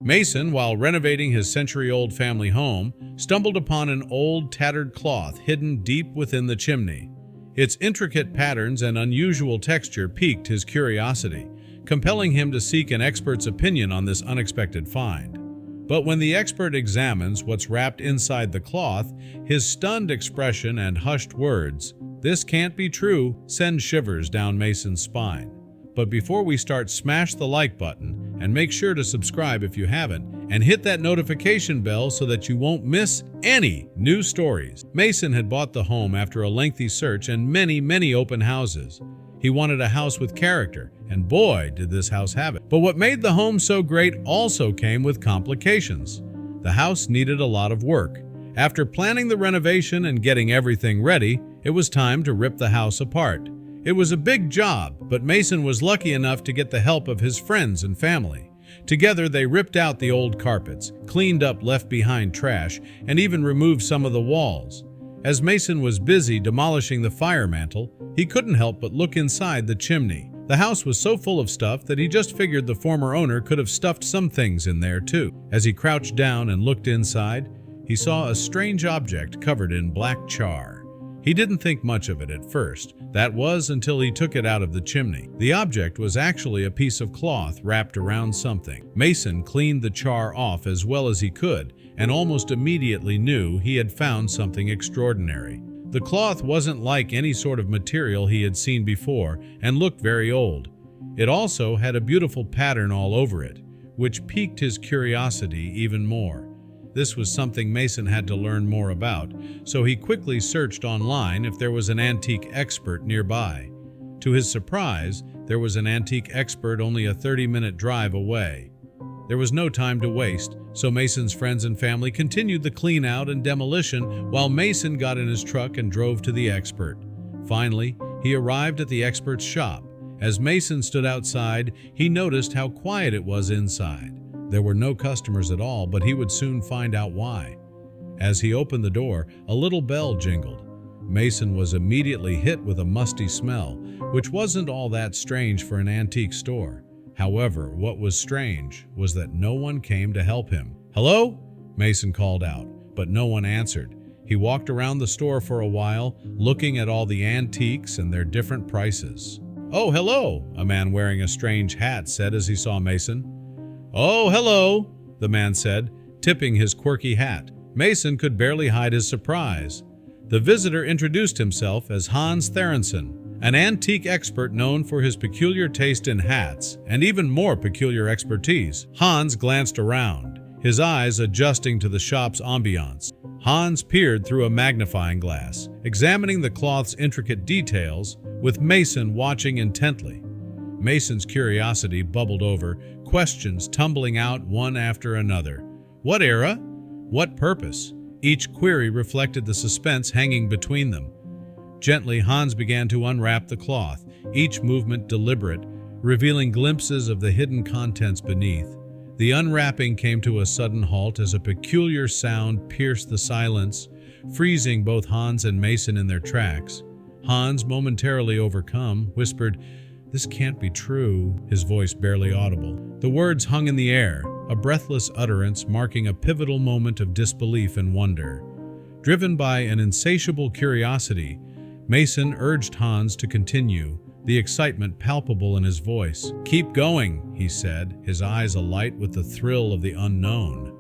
Mason, while renovating his century-old family home, stumbled upon an old, tattered cloth hidden deep within the chimney. Its intricate patterns and unusual texture piqued his curiosity, compelling him to seek an expert's opinion on this unexpected find. But when the expert examines what's wrapped inside the cloth, his stunned expression and hushed words, "This can't be true," send shivers down Mason's spine. But before we start, smash the like button and make sure to subscribe if you haven't, and hit that notification bell so that you won't miss any new stories. Mason had bought the home after a lengthy search and many open houses. He wanted a house with character, and boy, did this house have it. But what made the home so great also came with complications. The house needed a lot of work. After planning the renovation and getting everything ready, it was time to rip the house apart. It was a big job, but Mason was lucky enough to get the help of his friends and family. Together, they ripped out the old carpets, cleaned up left-behind trash, and even removed some of the walls. As Mason was busy demolishing the fire mantle, he couldn't help but look inside the chimney. The house was so full of stuff that he just figured the former owner could have stuffed some things in there too. As he crouched down and looked inside, he saw a strange object covered in black char. He didn't think much of it at first. That was until he took it out of the chimney. The object was actually a piece of cloth wrapped around something. Mason cleaned the char off as well as he could, and almost immediately knew he had found something extraordinary. The cloth wasn't like any sort of material he had seen before and looked very old. It also had a beautiful pattern all over it, which piqued his curiosity even more. This was something Mason had to learn more about, so he quickly searched online if there was an antique expert nearby. To his surprise, there was an antique expert only a 30-minute drive away. There was no time to waste, so Mason's friends and family continued the clean-out and demolition while Mason got in his truck and drove to the expert. Finally, he arrived at the expert's shop. As Mason stood outside, he noticed how quiet it was inside. There were no customers at all, but he would soon find out why. As he opened the door, a little bell jingled. Mason was immediately hit with a musty smell, which wasn't all that strange for an antique store. However, what was strange was that no one came to help him. "Hello?" Mason called out, but no one answered. He walked around the store for a while, looking at all the antiques and their different prices. "Oh, hello," a man wearing a strange hat said as he saw Mason. "Oh, hello," the man said, tipping his quirky hat. Mason could barely hide his surprise. The visitor introduced himself as Hans Therensen, an antique expert known for his peculiar taste in hats and even more peculiar expertise. Hans glanced around, his eyes adjusting to the shop's ambiance. Hans peered through a magnifying glass, examining the cloth's intricate details, with Mason watching intently. Mason's curiosity bubbled over, questions tumbling out one after another. What era? What purpose? Each query reflected the suspense hanging between them. Gently, Hans began to unwrap the cloth, each movement deliberate, revealing glimpses of the hidden contents beneath. The unwrapping came to a sudden halt as a peculiar sound pierced the silence, freezing both Hans and Mason in their tracks. Hans, momentarily overcome, whispered, "This can't be true," his voice barely audible. The words hung in the air, a breathless utterance marking a pivotal moment of disbelief and wonder. Driven by an insatiable curiosity, Mason urged Hans to continue, the excitement palpable in his voice. "Keep going," he said, his eyes alight with the thrill of the unknown.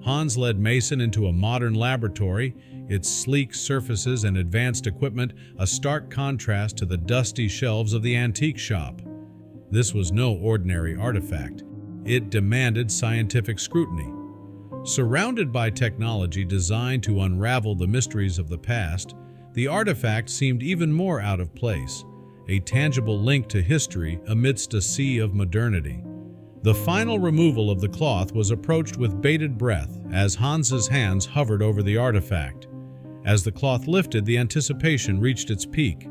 Hans led Mason into a modern laboratory, its sleek surfaces and advanced equipment a stark contrast to the dusty shelves of the antique shop. This was no ordinary artifact. It demanded scientific scrutiny. Surrounded by technology designed to unravel the mysteries of the past, the artifact seemed even more out of place, a tangible link to history amidst a sea of modernity. The final removal of the cloth was approached with bated breath as Hans's hands hovered over the artifact. As the cloth lifted, the anticipation reached its peak.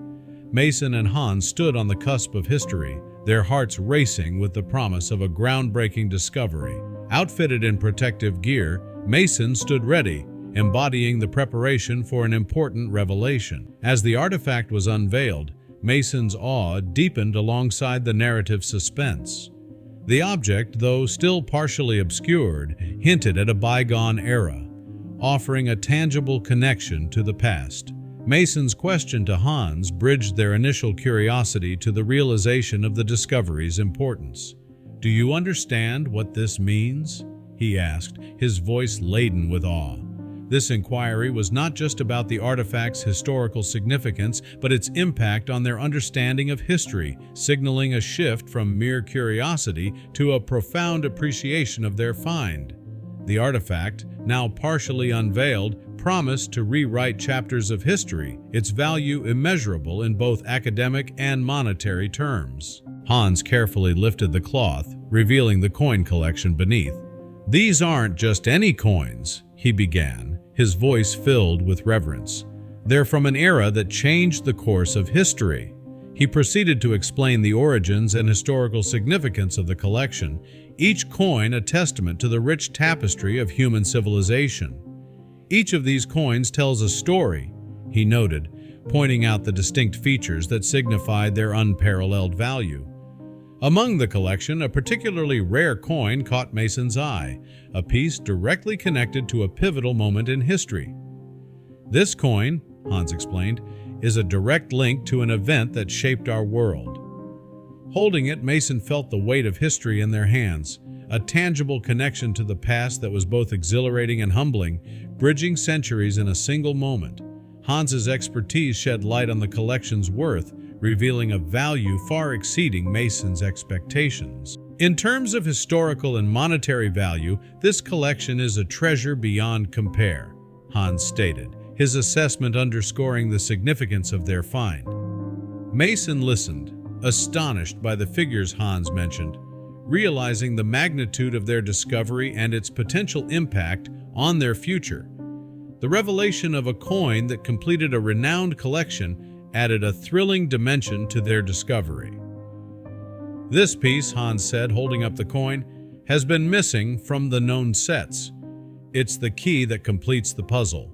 Mason and Hans stood on the cusp of history, their hearts racing with the promise of a groundbreaking discovery. Outfitted in protective gear, Mason stood ready, embodying the preparation for an important revelation. As the artifact was unveiled, Mason's awe deepened alongside the narrative suspense. The object, though still partially obscured, hinted at a bygone era, offering a tangible connection to the past. Mason's question to Hans bridged their initial curiosity to the realization of the discovery's importance. "Do you understand what this means?" he asked, his voice laden with awe. This inquiry was not just about the artifact's historical significance, but its impact on their understanding of history, signaling a shift from mere curiosity to a profound appreciation of their find. The artifact, now partially unveiled, promised to rewrite chapters of history, its value immeasurable in both academic and monetary terms. Hans carefully lifted the cloth, revealing the coin collection beneath. "These aren't just any coins," he began, his voice filled with reverence. "They're from an era that changed the course of history." He proceeded to explain the origins and historical significance of the collection, each coin a testament to the rich tapestry of human civilization. "Each of these coins tells a story," he noted, pointing out the distinct features that signified their unparalleled value. Among the collection, a particularly rare coin caught Mason's eye, a piece directly connected to a pivotal moment in history. "This coin," Hans explained, "is a direct link to an event that shaped our world." Holding it, Mason felt the weight of history in their hands, a tangible connection to the past that was both exhilarating and humbling, bridging centuries in a single moment. Hans's expertise shed light on the collection's worth, revealing a value far exceeding Mason's expectations. "In terms of historical and monetary value, this collection is a treasure beyond compare," Hans stated, his assessment underscoring the significance of their find. Mason listened, astonished by the figures Hans mentioned, realizing the magnitude of their discovery and its potential impact on their future. The revelation of a coin that completed a renowned collection added a thrilling dimension to their discovery. "This piece," Hans said, holding up the coin, "has been missing from the known sets. It's the key that completes the puzzle."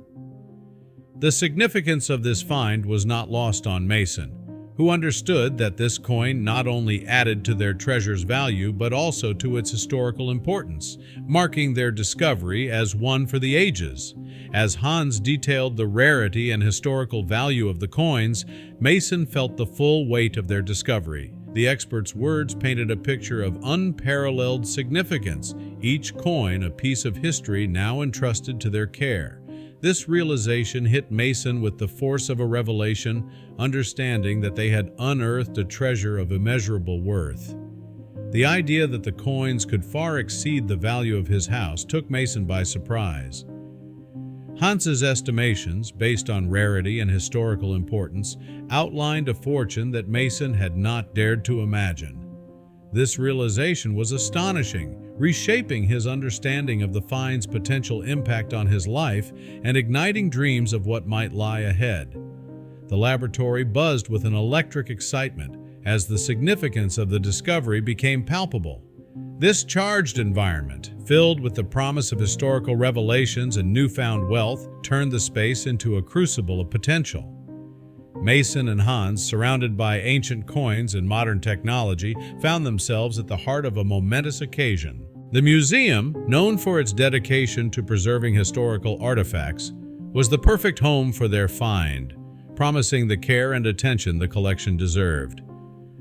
The significance of this find was not lost on Mason, who understood that this coin not only added to their treasure's value but also to its historical importance, marking their discovery as one for the ages. As Hans detailed the rarity and historical value of the coins, Mason felt the full weight of their discovery. The expert's words painted a picture of unparalleled significance, each coin a piece of history now entrusted to their care. This realization hit Mason with the force of a revelation, understanding that they had unearthed a treasure of immeasurable worth. The idea that the coins could far exceed the value of his house took Mason by surprise. Hans's estimations, based on rarity and historical importance, outlined a fortune that Mason had not dared to imagine. This realization was astonishing, reshaping his understanding of the find's potential impact on his life and igniting dreams of what might lie ahead. The laboratory buzzed with an electric excitement as the significance of the discovery became palpable. This charged environment, filled with the promise of historical revelations and newfound wealth, turned the space into a crucible of potential. Mason and Hans, surrounded by ancient coins and modern technology, found themselves at the heart of a momentous occasion. The museum, known for its dedication to preserving historical artifacts, was the perfect home for their find, promising the care and attention the collection deserved.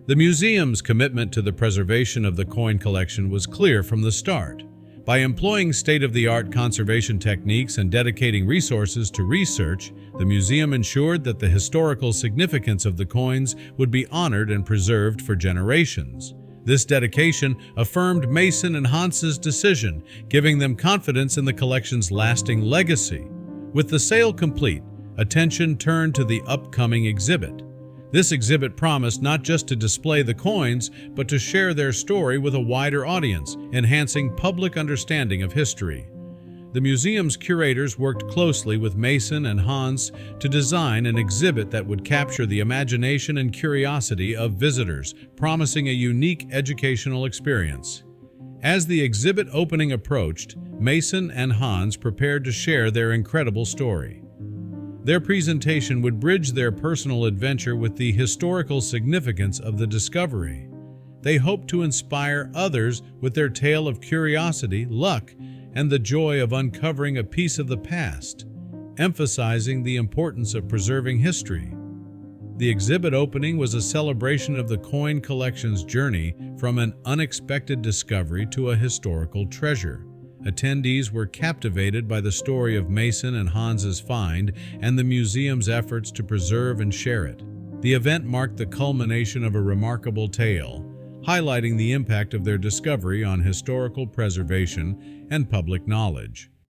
The museum's commitment to the preservation of the coin collection was clear from the start. By employing state-of-the-art conservation techniques and dedicating resources to research, the museum ensured that the historical significance of the coins would be honored and preserved for generations. This dedication affirmed Mason and Hans's decision, giving them confidence in the collection's lasting legacy. With the sale complete, attention turned to the upcoming exhibit. This exhibit promised not just to display the coins, but to share their story with a wider audience, enhancing public understanding of history. The museum's curators worked closely with Mason and Hans to design an exhibit that would capture the imagination and curiosity of visitors, promising a unique educational experience. As the exhibit opening approached, Mason and Hans prepared to share their incredible story. Their presentation would bridge their personal adventure with the historical significance of the discovery. They hope to inspire others with their tale of curiosity, luck, and the joy of uncovering a piece of the past, emphasizing the importance of preserving history. The exhibit opening was a celebration of the coin collection's journey from an unexpected discovery to a historical treasure. Attendees were captivated by the story of Mason and Hans's find and the museum's efforts to preserve and share it. The event marked the culmination of a remarkable tale, highlighting the impact of their discovery on historical preservation and public knowledge.